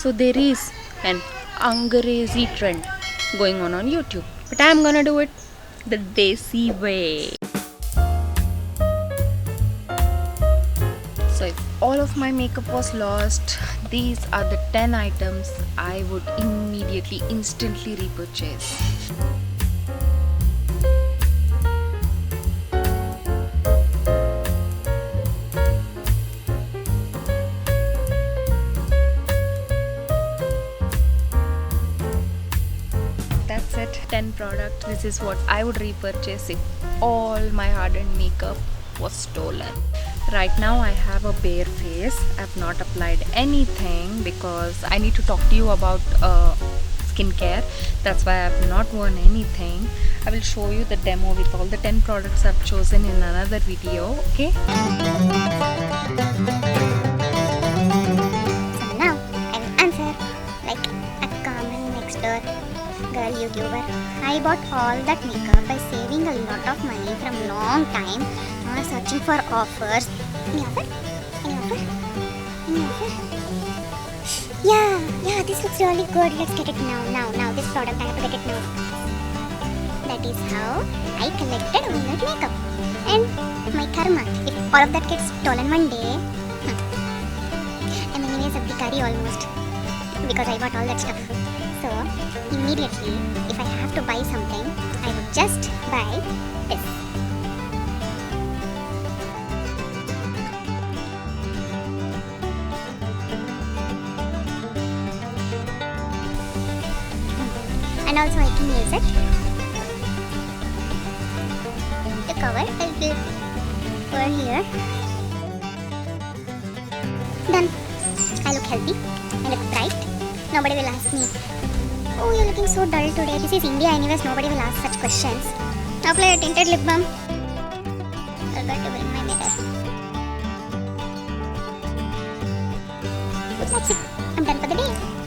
So there is an Angrezi trend going on YouTube, but I'm gonna do it the desi way. So if all of my makeup was lost, these are the 10 items I would immediately, instantly repurchase. That's it, 10 products. This is what I would repurchase if all my hard-earned makeup was stolen. Right now I have a bare face. I've not applied anything because I need to talk to you about skincare. That's why I've not worn anything. I will show you the demo with all the 10 products I've chosen in another video, okay? So now I will answer like a common next door girl YouTuber. I bought all that makeup by saving a lot of money from long time, searching for offers. Any offer? Any offer? Any offer? Yeah, this looks really good. Let's get it now. This product, I have to get it now. That is how I collected all that makeup. And my karma, if all of that gets stolen one day, I'm anyways a bhikari almost, because I bought all that stuff. So, immediately, if I have to buy something, I would just buy this. And also I can use it to cover a little over here. Done. I look healthy. I look bright. Nobody will ask me, oh, you're looking so dull today. This is India anyways. Nobody will ask such questions. Apply a tinted lip balm. Forgot to bring my mirror. That's it. I'm done for the day.